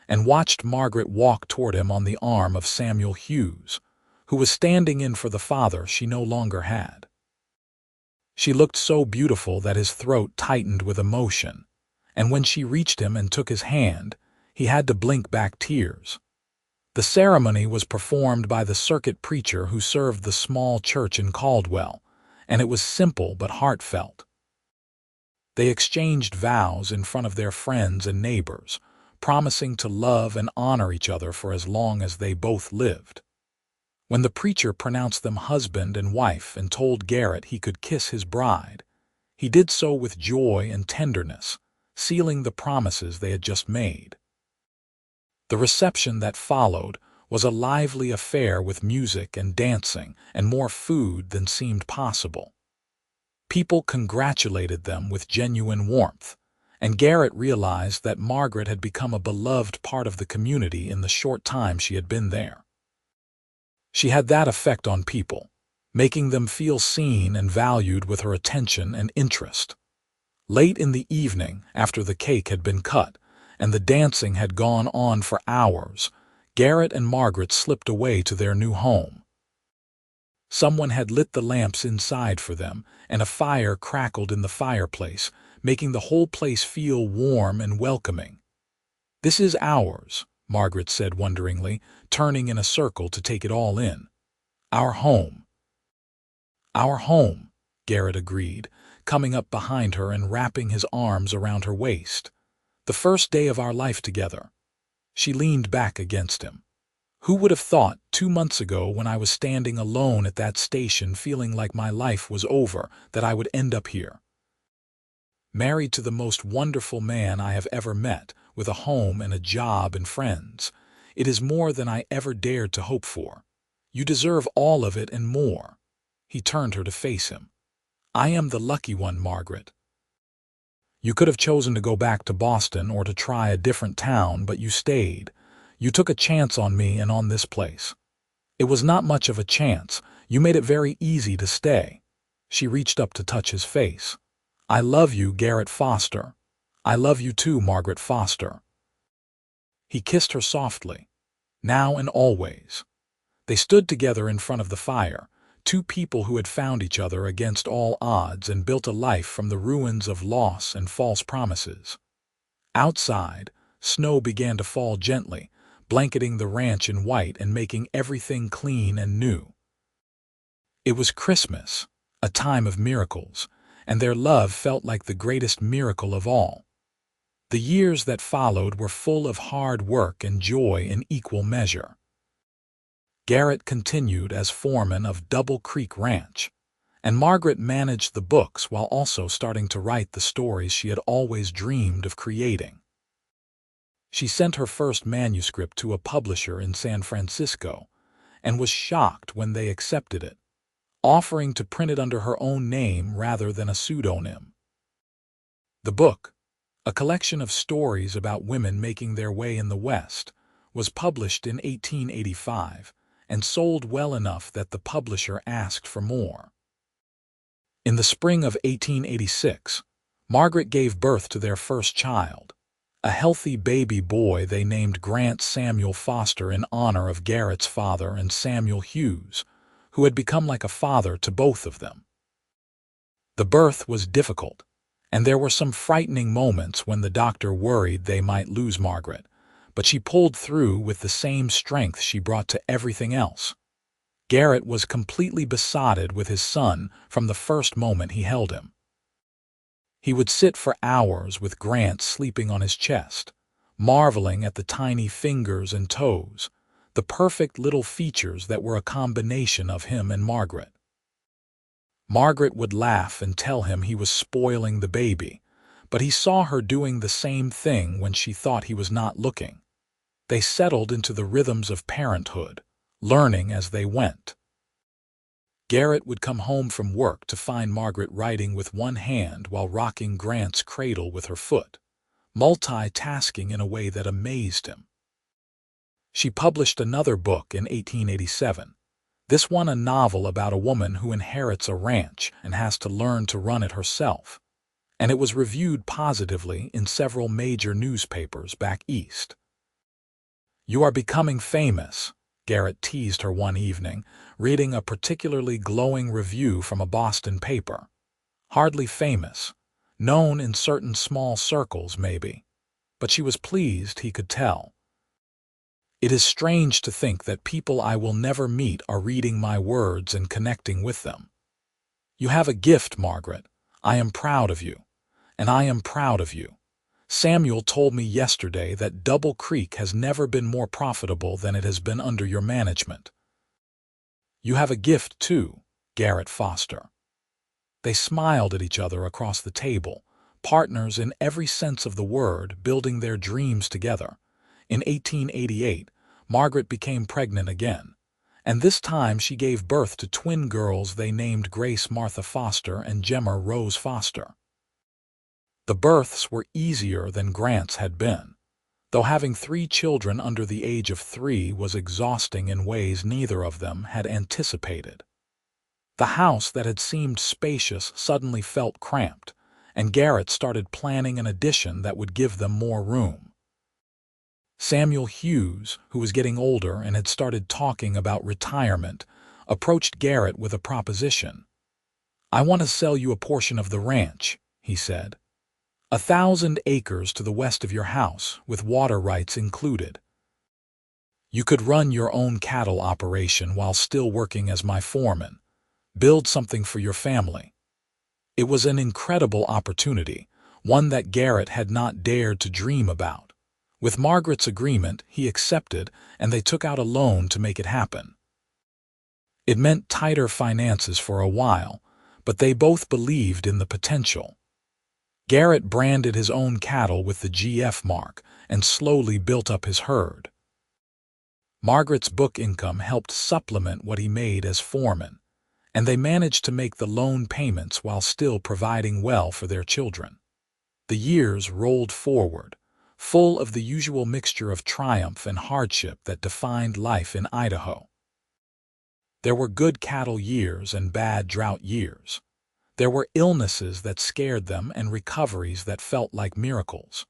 and watched Margaret walk toward him on the arm of Samuel Hughes, who was standing in for the father she no longer had. She looked so beautiful that his throat tightened with emotion, and when she reached him and took his hand, he had to blink back tears. The ceremony was performed by the circuit preacher who served the small church in Caldwell, and it was simple but heartfelt. They exchanged vows in front of their friends and neighbors, promising to love and honor each other for as long as they both lived. When the preacher pronounced them husband and wife and told Garrett he could kiss his bride, he did so with joy and tenderness, sealing the promises they had just made. The reception that followed was a lively affair with music and dancing and more food than seemed possible. People congratulated them with genuine warmth, and Garrett realized that Margaret had become a beloved part of the community in the short time she had been there. She had that effect on people, making them feel seen and valued with her attention and interest. Late in the evening, after the cake had been cut and the dancing had gone on for hours, Garrett and Margaret slipped away to their new home. Someone had lit the lamps inside for them, and a fire crackled in the fireplace, making the whole place feel warm and welcoming. "This is ours," Margaret said wonderingly, turning in a circle to take it all in. "Our home." "Our home," Garrett agreed, coming up behind her and wrapping his arms around her waist. "The first day of our life together." She leaned back against him. "Who would have thought 2 months ago when I was standing alone at that station feeling like my life was over that I would end up here? Married to the most wonderful man I have ever met, with a home and a job and friends. It is more than I ever dared to hope for. You deserve all of it and more." He turned her to face him. "I am the lucky one, Margaret. You could have chosen to go back to Boston or to try a different town, but you stayed. You took a chance on me and on this place. It was not much of a chance. You made it very easy to stay." She reached up to touch his face. "I love you, Garrett Foster. I love you too, Margaret Foster." He kissed her softly, now and always. They stood together in front of the fire, two people who had found each other against all odds and built a life from the ruins of loss and false promises. Outside, snow began to fall gently, blanketing the ranch in white and making everything clean and new. It was Christmas, a time of miracles, and their love felt like the greatest miracle of all. The years that followed were full of hard work and joy in equal measure. Garrett continued as foreman of Double Creek Ranch, and Margaret managed the books while also starting to write the stories she had always dreamed of creating. She sent her first manuscript to a publisher in San Francisco and was shocked when they accepted it, offering to print it under her own name rather than a pseudonym. The book, a collection of stories about women making their way in the West, was published in 1885 and sold well enough that the publisher asked for more. In the spring of 1886, Margaret gave birth to their first child, a healthy baby boy they named Grant Samuel Foster in honor of Garrett's father and Samuel Hughes, who had become like a father to both of them. The birth was difficult, and there were some frightening moments when the doctor worried they might lose Margaret, but she pulled through with the same strength she brought to everything else. Garrett was completely besotted with his son from the first moment he held him. He would sit for hours with Grant sleeping on his chest, marveling at the tiny fingers and toes, the perfect little features that were a combination of him and Margaret. Margaret would laugh and tell him he was spoiling the baby, but he saw her doing the same thing when she thought he was not looking. They settled into the rhythms of parenthood, learning as they went. Garrett would come home from work to find Margaret writing with one hand while rocking Grant's cradle with her foot. multitasking in a way that amazed him. She published another book in 1887, this one a novel about a woman who inherits a ranch and has to learn to run it herself, and it was reviewed positively in several major newspapers back east. "You are becoming famous," Garrett teased her one evening, reading a particularly glowing review from a Boston paper. "Hardly famous. Known in certain small circles, maybe." But she was pleased, he could tell. "It is strange to think that people I will never meet are reading my words and connecting with them. You have a gift, Margaret. I am proud of you. And I am proud of you. Samuel told me yesterday that Double Creek has never been more profitable than it has been under your management. You have a gift, too, Garrett Foster." They smiled at each other across the table, partners in every sense of the word, building their dreams together. In 1888, Margaret became pregnant again, and this time she gave birth to twin girls they named Grace Martha Foster and Gemma Rose Foster. The births were easier than Grant's had been, though having 3 children under the age of 3 was exhausting in ways neither of them had anticipated. The house that had seemed spacious suddenly felt cramped, and Garrett started planning an addition that would give them more room. Samuel Hughes, who was getting older and had started talking about retirement, approached Garrett with a proposition. "I want to sell you a portion of the ranch," he said. 1,000 acres to the west of your house, with water rights included. You could run your own cattle operation while still working as my foreman. Build something for your family." It was an incredible opportunity, one that Garrett had not dared to dream about. With Margaret's agreement, he accepted, and they took out a loan to make it happen. It meant tighter finances for a while, but they both believed in the potential. Garrett branded his own cattle with the GF mark and slowly built up his herd. Margaret's book income helped supplement what he made as foreman, and they managed to make the loan payments while still providing well for their children. The years rolled forward, full of the usual mixture of triumph and hardship that defined life in Idaho. There were good cattle years and bad drought years. There were illnesses that scared them and recoveries that felt like miracles.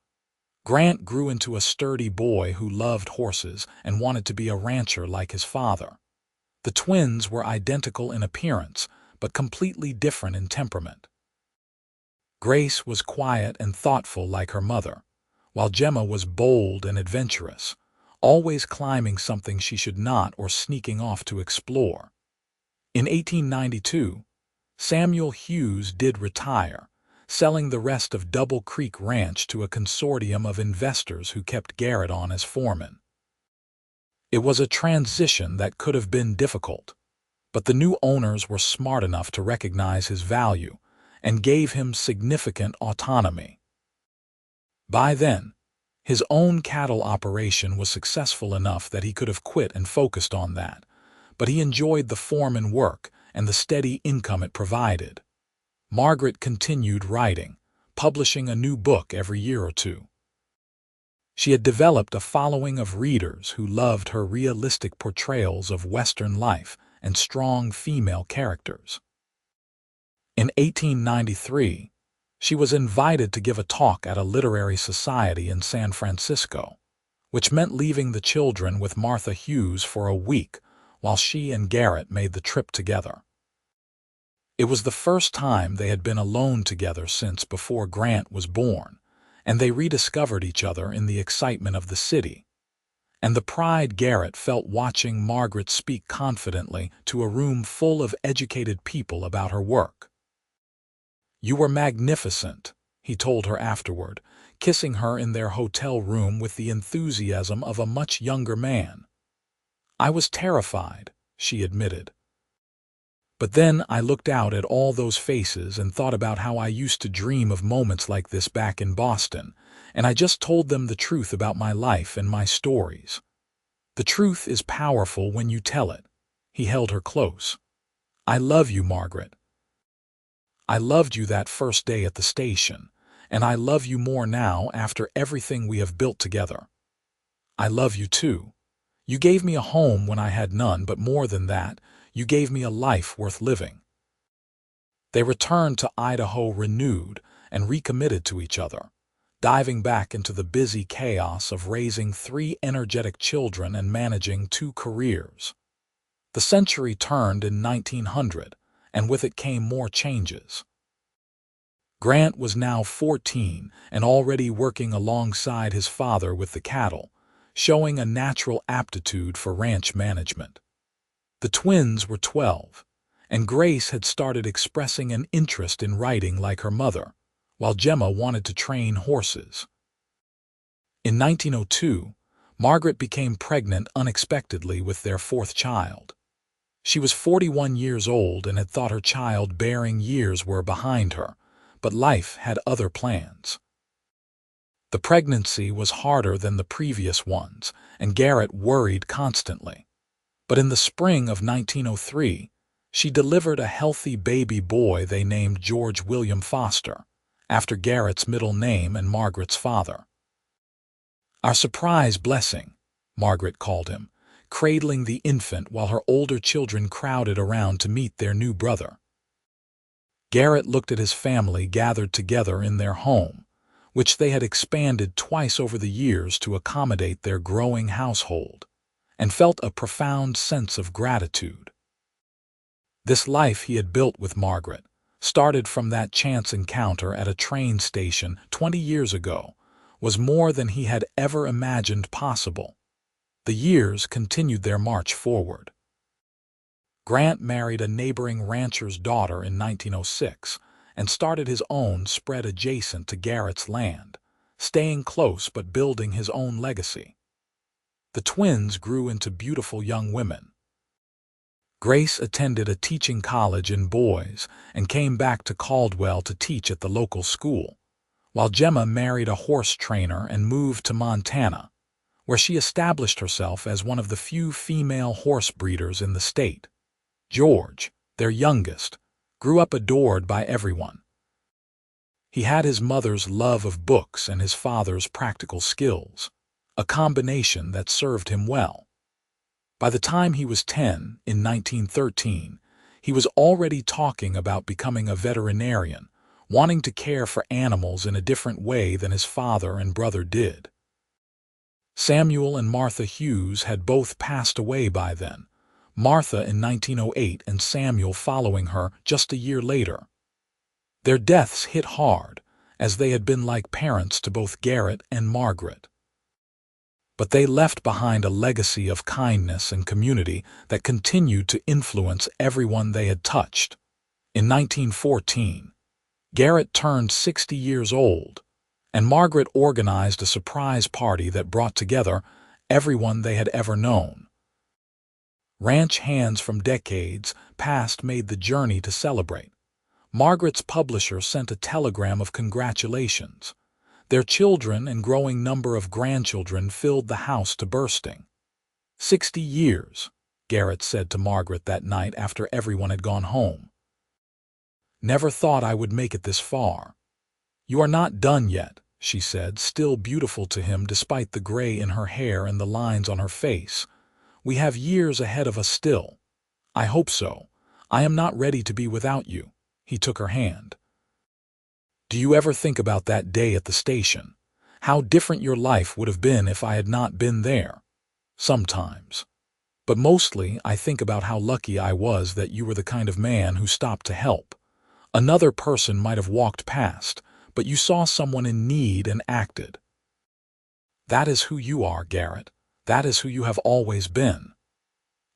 Grant grew into a sturdy boy who loved horses and wanted to be a rancher like his father. The twins were identical in appearance, but completely different in temperament. Grace was quiet and thoughtful like her mother, while Gemma was bold and adventurous, always climbing something she should not or sneaking off to explore. In 1892, Samuel Hughes did retire, selling the rest of Double Creek Ranch to a consortium of investors who kept Garrett on as foreman. It was a transition that could have been difficult, but the new owners were smart enough to recognize his value and gave him significant autonomy. By then, his own cattle operation was successful enough that he could have quit and focused on that, but he enjoyed the foreman work and the steady income it provided. Margaret continued writing, publishing a new book every year or two. She had developed a following of readers who loved her realistic portrayals of Western life and strong female characters. In 1893, she was invited to give a talk at a literary society in San Francisco, which meant leaving the children with Martha Hughes for a week while she and Garrett made the trip together. It was the first time they had been alone together since before Grant was born, and they rediscovered each other in the excitement of the city, and the pride Garrett felt watching Margaret speak confidently to a room full of educated people about her work. "You were magnificent," he told her afterward, kissing her in their hotel room with the enthusiasm of a much younger man. "I was terrified," she admitted. "But then I looked out at all those faces and thought about how I used to dream of moments like this back in Boston, and I just told them the truth about my life and my stories. The truth is powerful when you tell it." He held her close. "I love you, Margaret. I loved you that first day at the station, and I love you more now after everything we have built together. I love you too. You gave me a home when I had none, but more than that, you gave me a life worth living." They returned to Idaho renewed and recommitted to each other, diving back into the busy chaos of raising 3 energetic children and managing 2 careers. The century turned in 1900, and with it came more changes. Grant was now 14 and already working alongside his father with the cattle, showing a natural aptitude for ranch management. The twins were 12, and Grace had started expressing an interest in writing like her mother, while Gemma wanted to train horses. In 1902, Margaret became pregnant unexpectedly with their 4th child. She was 41 years old and had thought her child-bearing years were behind her, but life had other plans. The pregnancy was harder than the previous ones, and Garrett worried constantly. But in the spring of 1903, she delivered a healthy baby boy they named George William Foster, after Garrett's middle name and Margaret's father. "Our surprise blessing," Margaret called him, cradling the infant while her older children crowded around to meet their new brother. Garrett looked at his family gathered together in their home, which they had expanded twice over the years to accommodate their growing household, and felt a profound sense of gratitude. This life he had built with Margaret started from that chance encounter at a train station 20 years ago, was more than he had ever imagined possible. The years continued their march forward. Grant married a neighboring rancher's daughter in 1906 and started his own spread adjacent to Garrett's land, staying close but building his own legacy. The twins grew into beautiful young women. Grace attended a teaching college in Boise and came back to Caldwell to teach at the local school, while Gemma married a horse trainer and moved to Montana, where she established herself as one of the few female horse breeders in the state. George, their youngest, grew up adored by everyone. He had his mother's love of books and his father's practical skills, a combination that served him well. By the time he was 10, in 1913, he was already talking about becoming a veterinarian, wanting to care for animals in a different way than his father and brother did. Samuel and Martha Hughes had both passed away by then, Martha in 1908 and Samuel following her just a year later. Their deaths hit hard, as they had been like parents to both Garrett and Margaret. But they left behind a legacy of kindness and community that continued to influence everyone they had touched. In 1914, Garrett turned 60 years old, and Margaret organized a surprise party that brought together everyone they had ever known. Ranch hands from decades past made the journey to celebrate. Margaret's publisher sent a telegram of congratulations. Their children and growing number of grandchildren filled the house to bursting. 60 years, Garrett said to Margaret that night after everyone had gone home. "Never thought I would make it this far." "You are not done yet," she said, still beautiful to him despite the gray in her hair and the lines on her face. "We have years ahead of us still." "I hope so. I am not ready to be without you." He took her hand. "Do you ever think about that day at the station? How different your life would have been if I had not been there?" "Sometimes. But mostly I think about how lucky I was that you were the kind of man who stopped to help. Another person might have walked past, but you saw someone in need and acted." "That is who you are, Garrett. That is who you have always been.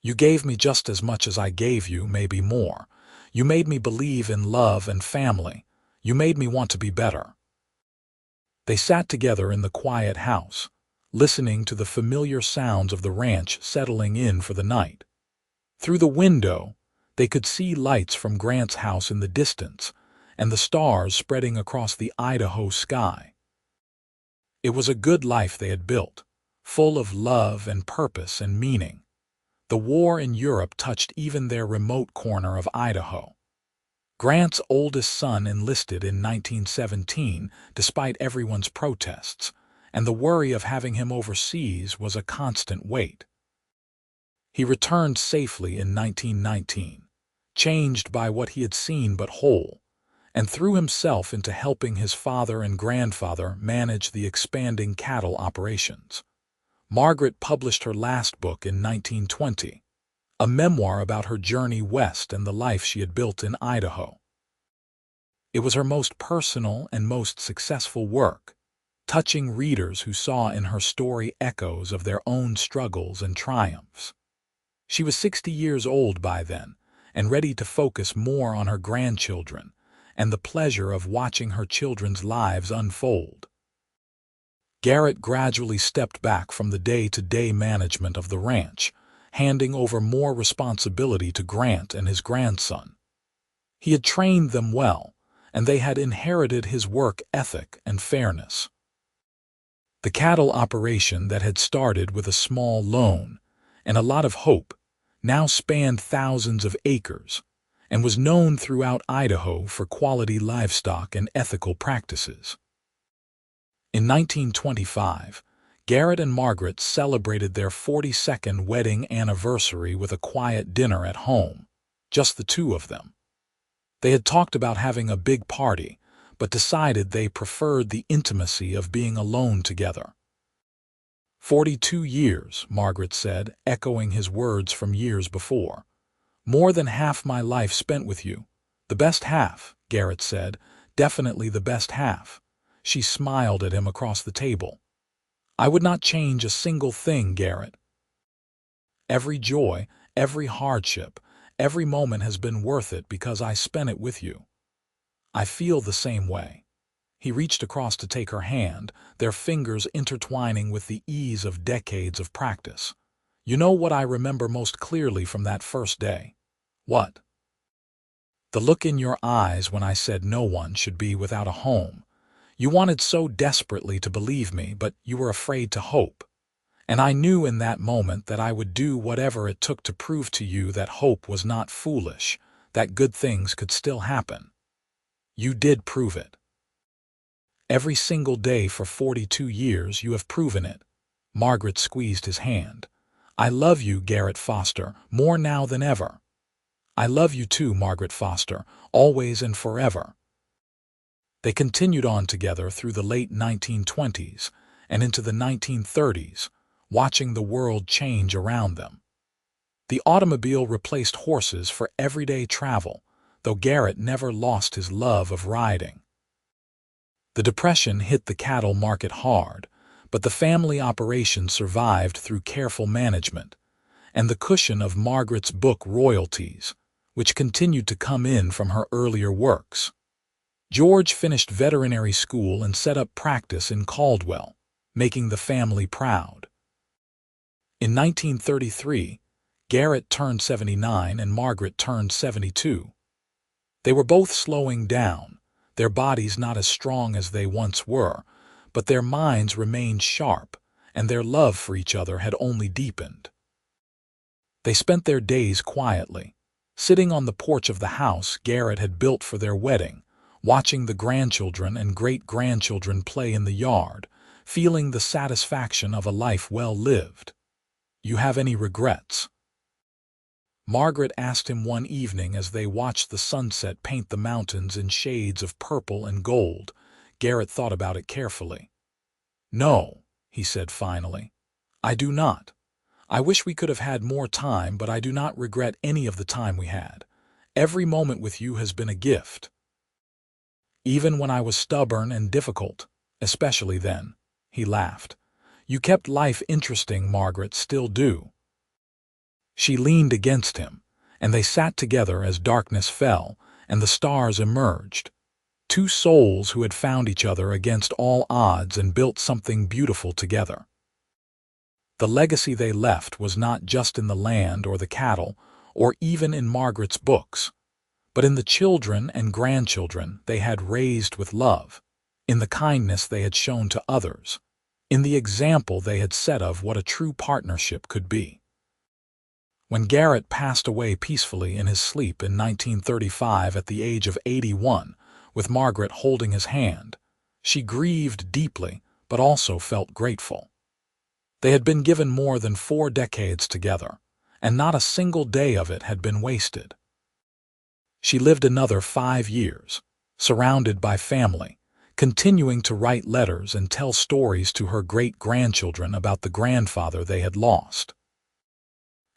You gave me just as much as I gave you, maybe more. You made me believe in love and family. You made me want to be better." They sat together in the quiet house, listening to the familiar sounds of the ranch settling in for the night. Through the window, they could see lights from Grant's house in the distance and the stars spreading across the Idaho sky. It was a good life they had built, full of love and purpose and meaning. The war in Europe touched even their remote corner of Idaho. Grant's oldest son enlisted in 1917 despite everyone's protests, and the worry of having him overseas was a constant weight. He returned safely in 1919, changed by what he had seen but whole, and threw himself into helping his father and grandfather manage the expanding cattle operations. Margaret published her last book in 1920, a memoir about her journey west and the life she had built in Idaho. It was her most personal and most successful work, touching readers who saw in her story echoes of their own struggles and triumphs. She was 60 years old by then, and ready to focus more on her grandchildren and the pleasure of watching her children's lives unfold. Garrett gradually stepped back from the day-to-day management of the ranch, handing over more responsibility to Grant and his grandson. He had trained them well, and they had inherited his work ethic and fairness. The cattle operation that had started with a small loan and a lot of hope now spanned thousands of acres and was known throughout Idaho for quality livestock and ethical practices. In 1925, Garrett and Margaret celebrated their 42nd wedding anniversary with a quiet dinner at home, just the two of them. They had talked about having a big party, but decided they preferred the intimacy of being alone together. 42 years, Margaret said, echoing his words from years before. More than half my life spent with you. The best half, Garrett said, definitely the best half. She smiled at him across the table. I would not change a single thing, Garrett. Every joy, every hardship, every moment has been worth it because I spent it with you. I feel the same way. He reached across to take her hand, their fingers intertwining with the ease of decades of practice. You know what I remember most clearly from that first day? What? The look in your eyes when I said no one should be without a home. You wanted so desperately to believe me, but you were afraid to hope. And I knew in that moment that I would do whatever it took to prove to you that hope was not foolish, that good things could still happen. You did prove it. Every single day for 42 years you have proven it. Margaret squeezed his hand. I love you, Garrett Foster, more now than ever. I love you too, Margaret Foster, always and forever. They continued on together through the late 1920s and into the 1930s, watching the world change around them. The automobile replaced horses for everyday travel, though Garrett never lost his love of riding. The Depression hit the cattle market hard, but the family operation survived through careful management and the cushion of Margaret's book royalties, which continued to come in from her earlier works. George finished veterinary school and set up practice in Caldwell, making the family proud. In 1933, Garrett turned 79 and Margaret turned 72. They were both slowing down, their bodies not as strong as they once were, but their minds remained sharp, and their love for each other had only deepened. They spent their days quietly, sitting on the porch of the house Garrett had built for their wedding, watching the grandchildren and great-grandchildren play in the yard, feeling the satisfaction of a life well lived. You have any regrets? Margaret asked him one evening as they watched the sunset paint the mountains in shades of purple and gold. Garrett thought about it carefully. No, he said finally. I do not. I wish we could have had more time, but I do not regret any of the time we had. Every moment with you has been a gift. Even when I was stubborn and difficult, especially then, he laughed. You kept life interesting, Margaret, still do. She leaned against him, and they sat together as darkness fell and the stars emerged. Two souls who had found each other against all odds and built something beautiful together. The legacy they left was not just in the land or the cattle, or even in Margaret's books, but in the children and grandchildren they had raised with love, in the kindness they had shown to others, in the example they had set of what a true partnership could be. When Garrett passed away peacefully in his sleep in 1935 at the age of 81, with Margaret holding his hand, she grieved deeply but also felt grateful. They had been given more than 4 decades together, and not a single day of it had been wasted. She lived another 5 years, surrounded by family, continuing to write letters and tell stories to her great-grandchildren about the grandfather they had lost.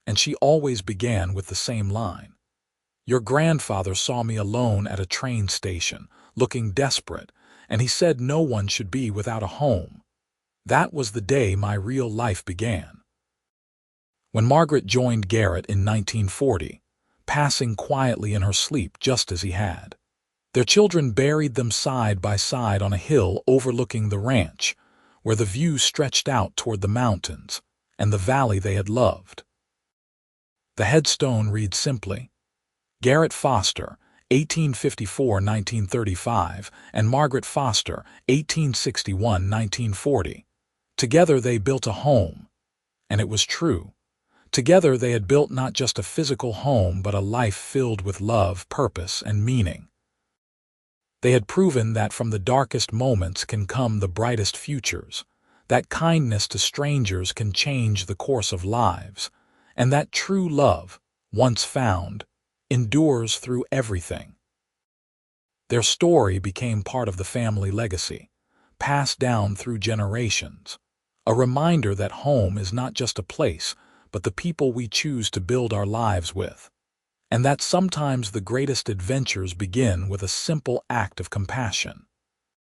And she always began with the same line. "Your grandfather saw me alone at a train station, looking desperate, and he said no one should be without a home. That was the day my real life began." When Margaret joined Garrett in 1940, passing quietly in her sleep just as he had, their children buried them side by side on a hill overlooking the ranch, where the view stretched out toward the mountains and the valley they had loved. The headstone reads simply, Garrett Foster, 1854–1935, and Margaret Foster, 1861–1940. Together they built a home, and it was true. Together they had built not just a physical home but a life filled with love, purpose, and meaning. They had proven that from the darkest moments can come the brightest futures, that kindness to strangers can change the course of lives, and that true love, once found, endures through everything. Their story became part of the family legacy, passed down through generations, a reminder that home is not just a place, but the people we choose to build our lives with, and that sometimes the greatest adventures begin with a simple act of compassion.